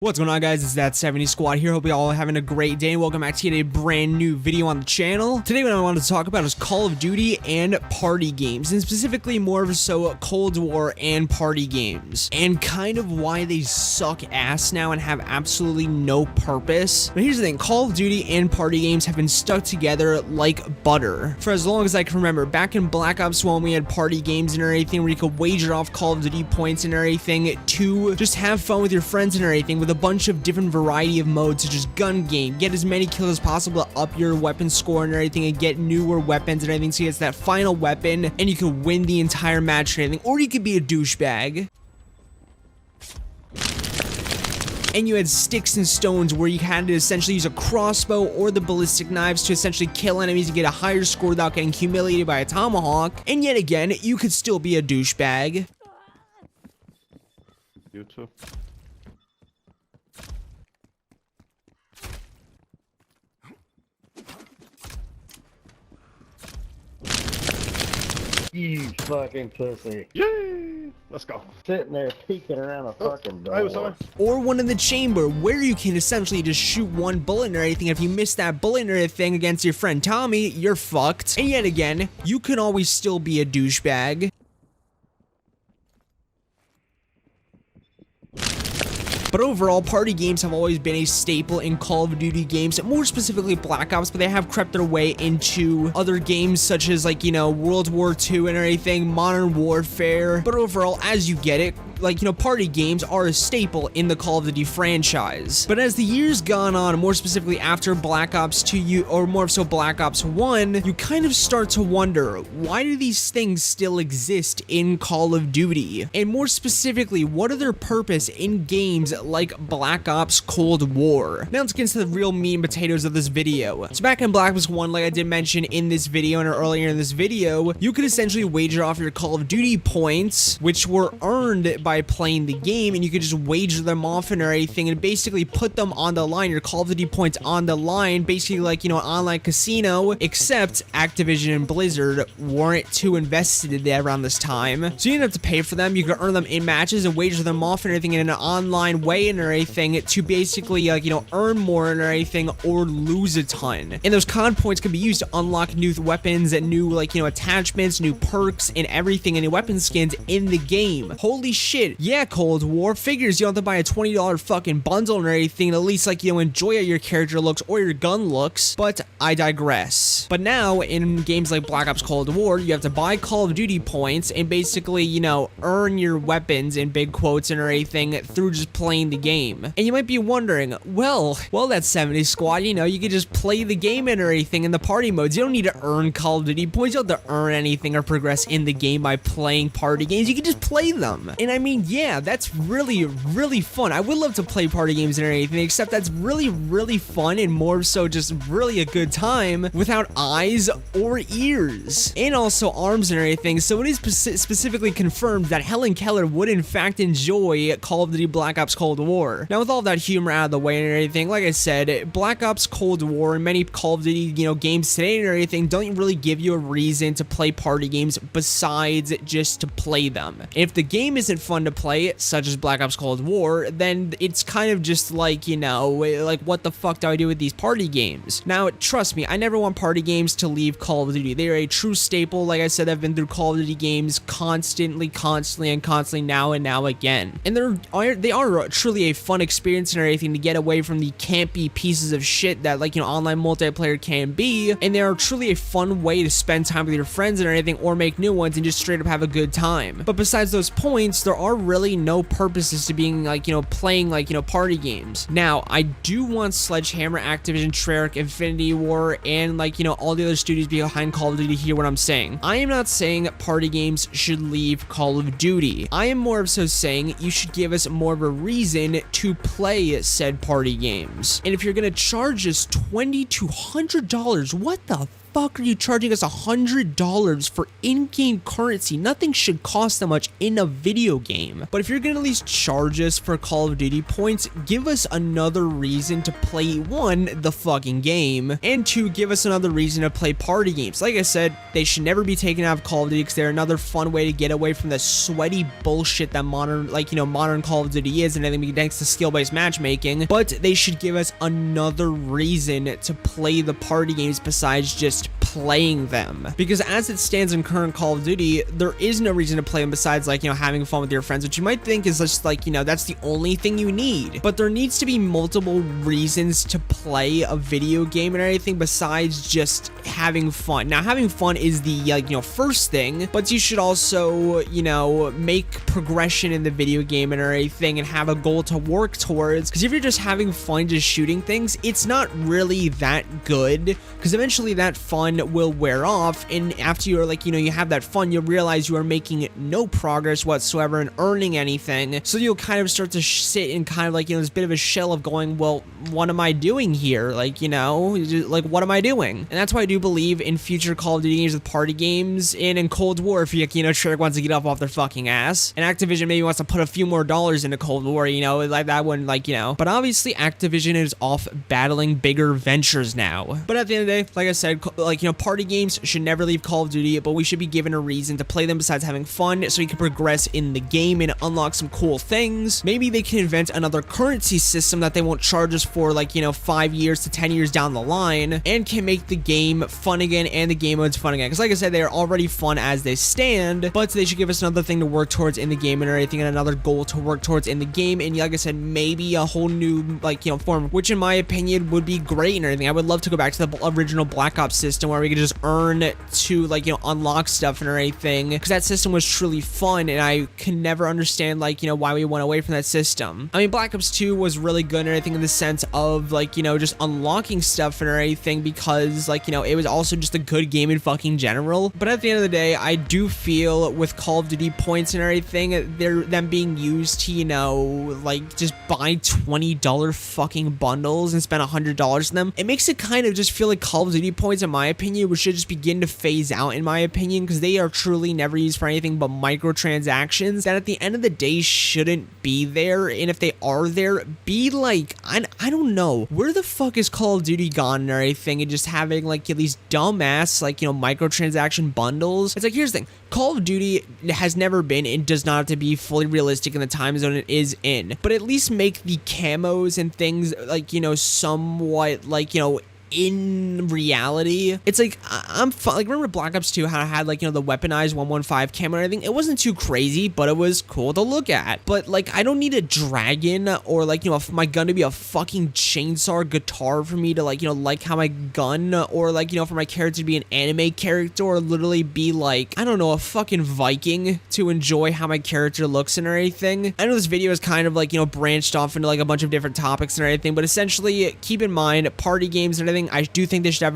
What's going on, guys? It's that 70 squad here. Hope you all are having a great day. Welcome back to yet a brand new video on the channel. Today what I wanted to talk about is Call of Duty and party games, and specifically more so Cold War and party games, and kind of why they suck ass now and have absolutely no purpose. But here's the thing, Call of Duty and party games have been stuck together like butter for as long as I can remember. Back in Black Ops 1, we had party games and everything where you could wager off Call of Duty points and everything to just have fun with your friends and everything, with a bunch of different variety of modes, such as gun game, get as many kills as possible to up your weapon score and everything, and get newer weapons and everything, so you get that final weapon and you can win the entire match and everything. Or you could be a douchebag and you had sticks and stones where you had to essentially use a crossbow or the ballistic knives to essentially kill enemies and get a higher score without getting humiliated by a tomahawk. And yet again, you could still be a douchebag. You too. You fucking pussy. Yay! Let's go. Sitting there peeking around a fucking door. I was sorry. Or one in the chamber where you can essentially just shoot one bullet or anything. If you miss that bullet or anything against your friend Tommy, you're fucked. And yet again, you can always still be a douchebag. But overall, party games have always been a staple in Call of Duty games, more specifically Black Ops, but they have crept their way into other games such as, like, you know, World War II and everything, Modern Warfare. But overall, as you get it, like, you know, party games are a staple in the Call of Duty franchise. But as the years gone on, more specifically after Black Ops 2, or more so Black Ops 1, you kind of start to wonder, why do these things still exist in Call of Duty? And more specifically, what are their purpose in games like Black Ops Cold War? Now let's get into the real meat and potatoes of this video. So back in Black Ops 1, like I did mention in this video and earlier in this video, you could essentially wager off your Call of Duty points, which were earned by playing the game, and you could just wager them off and everything and basically put them on the line, your Call of Duty points on the line, basically like, you know, an online casino, except Activision and Blizzard weren't too invested in that around this time. So you didn't have to pay for them. You could earn them in matches and wager them off and everything in an online way and everything to basically, like, you know, earn more and everything or lose a ton. And those COD points can be used to unlock new weapons and new, like, you know, attachments, new perks and everything, and new weapon skins in the game. Holy shit. Yeah, Cold War figures you don't have to buy a $20 fucking bundle and everything, at least, like, you know, enjoy how your character looks or your gun looks, but I digress. But now in games like Black Ops Cold War, you have to buy Call of Duty points and basically, you know, earn your weapons in big quotes and everything through just playing the game. And you might be wondering, well, that 70 squad, you know, you could just play the game and everything in the party modes. You don't need to earn Call of Duty points. You don't have to earn anything or progress in the game by playing party games. You can just play them. And I mean, yeah, that's really, really fun. I would love to play party games and everything, except that's really, really fun and more so just really a good time without eyes or ears. And also arms and everything. So it is specifically confirmed that Helen Keller would in fact enjoy Call of Duty Black Ops Cold War. Now with all that humor out of the way and everything, like I said, Black Ops Cold War and many Call of Duty, you know, games today and everything don't really give you a reason to play party games besides just to play them. If the game isn't fun to play, such as Black Ops Cold War, then it's kind of just like, you know, like, what the fuck do I do with these party games? Now, trust me, I never want party games to leave Call of Duty. They are a true staple. Like I said, I've been through Call of Duty games constantly now and now again. And they are truly a fun experience and everything to get away from the campy pieces of shit that, like, you know, online multiplayer can be. And they are truly a fun way to spend time with your friends and everything, or make new ones and just straight up have a good time. But besides those points, there are really no purposes to being, like, you know, playing, like, you know, party games. Now, I do want Sledgehammer, Activision, Treyarch, Infinity War, and, like, you know, all the other studios behind Call of Duty hear what I'm saying. I am not saying party games should leave Call of Duty. I am more so saying you should give us more of a reason to play said party games. And if you're gonna charge us $20 to $100, what the fuck are you charging us $100 for in-game currency? Nothing should cost that much in a video game. But if you're gonna at least charge us for Call of Duty points, give us another reason to play, one, the fucking game, and two, give us another reason to play party games. Like I said, they should never be taken out of Call of Duty because they're another fun way to get away from the sweaty bullshit that modern, modern Call of Duty is, and anything thanks to skill-based matchmaking. But they should give us another reason to play the party games besides just playing them, because as it stands in current Call of Duty, there is no reason to play them besides having fun with your friends, which you might think is just that's the only thing you need. But there needs to be multiple reasons to play a video game and everything besides just having fun. Now, having fun is the first thing, but you should also make progression in the video game and everything and have a goal to work towards, because if you're just having fun just shooting things, it's not really that good, because eventually that fun will wear off, and after you're you have that fun, you'll realize you are making no progress whatsoever in earning anything, so you'll kind of start to sit in kind of this bit of a shell of going, well, what am I doing here? What am I doing? And that's why I do believe in future Call of Duty games with party games, and in Cold War, if Treyarch wants to get up off their fucking ass, and Activision maybe wants to put a few more dollars into Cold War, like that one, but obviously Activision is off battling bigger ventures now. But at the end of the day, like I said, party games should never leave Call of Duty, but we should be given a reason to play them besides having fun, so you can progress in the game and unlock some cool things. Maybe they can invent another currency system that they won't charge us for 5 years to 10 years down the line, and can make the game fun again and the game modes fun again, because like I said, they are already fun as they stand, but they should give us another thing to work towards in the game and everything, and another goal to work towards in the game, and like I said, maybe a whole new form, which in my opinion would be great and everything. I would love to go back to the original Black Ops system where we could just earn to unlock stuff and everything, because that system was truly fun, and I can never understand why we went away from that system. I mean, Black Ops 2 was really good and everything in the sense of just unlocking stuff and everything, because it was also just a good game in fucking general. But at the end of the day, I do feel with Call of Duty points and everything, they're them being used to just buy $20 fucking bundles and spend $100 on them. It makes it kind of just feel like Call of Duty points, in my opinion, which should just begin to phase out, in my opinion, because they are truly never used for anything but microtransactions that at the end of the day shouldn't be there. And if they are there, be I don't know, where the fuck is Call of Duty gone and everything, and just having these dumbass microtransaction bundles. It's here's the thing, Call of Duty has never been and does not have to be fully realistic in the time zone it is in, but at least make the camos and things somewhat in reality. It's I'm fun. Remember Black Ops 2, how I had the weaponized 115 camo and everything? It wasn't too crazy, but it was cool to look at. But I don't need a dragon or my gun to be a fucking chainsaw guitar for me to like how my gun, or for my character to be an anime character, or literally be I don't know, a fucking Viking to enjoy how my character looks and everything. I know this video is kind of branched off into a bunch of different topics and everything, but essentially keep in mind party games and everything. I do think they should have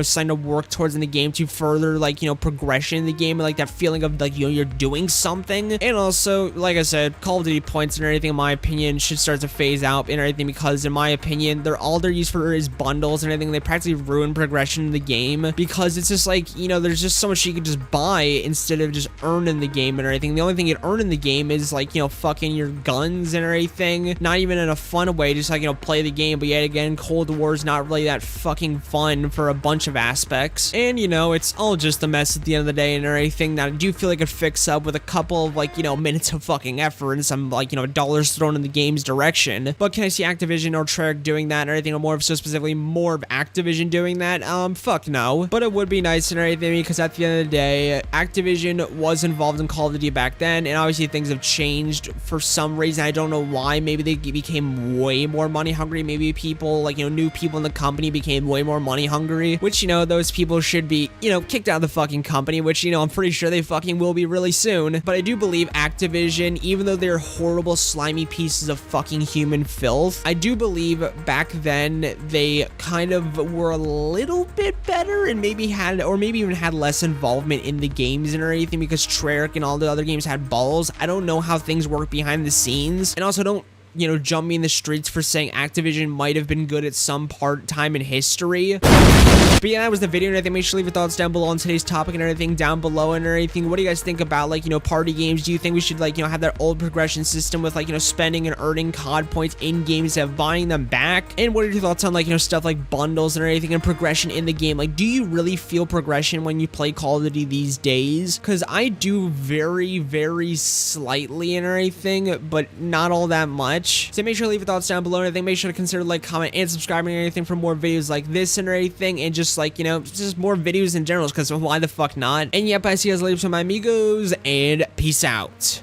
something to work towards in the game to further progression in the game, and that feeling of you're doing something. And also, like I said, Call of Duty points and everything, in my opinion, should start to phase out and everything, because in my opinion, they're used for is bundles and everything. They practically ruin progression in the game, because it's just there's just so much you can just buy instead of just earn in the game and everything. The only thing you'd earn in the game is fucking your guns and everything, not even in a fun way, just play the game. But yet again, Cold War is not really that fucking fun for a bunch of aspects, and it's all just a mess at the end of the day and everything that I do feel like could fix up with a couple of minutes of fucking effort and some dollars thrown in the game's direction. But can I see Activision or Treyarch doing that and everything, or more of Activision doing that? Fuck no. But it would be nice and everything, because at the end of the day, Activision was involved in Call of Duty back then, and obviously things have changed for some reason. I don't know why. Maybe they became way more money hungry. Maybe people new people in the company became way more money hungry, which those people should be kicked out of the fucking company, which I'm pretty sure they fucking will be really soon. But I do believe Activision, even though they're horrible slimy pieces of fucking human filth, I do believe back then they kind of were a little bit better, and maybe even had less involvement in the games and everything, because Treyarch and all the other games had balls. I don't know how things work behind the scenes, and also don't you know, jump me in the streets for saying Activision might have been good at some time in history. But yeah, that was the video and everything. Make sure to leave your thoughts down below on today's topic and everything down below and everything. What do you guys think about, like, you know, party games? Do you think we should, like, you know, have that old progression system with, like, you know, spending and earning COD points in games instead of buying them back? And what are your thoughts on, like, you know, stuff like bundles and everything and progression in the game? Like, do you really feel progression when you play Call of Duty these days? Because I do very, very slightly and everything, but not all that much. So make sure to leave your thoughts down below and everything. Make sure to consider, like, comment, and subscribing and everything for more videos like this and everything, and just, like, you know, just more videos in general, because why the fuck not? And yep, I see you guys later, so my amigos, and peace out.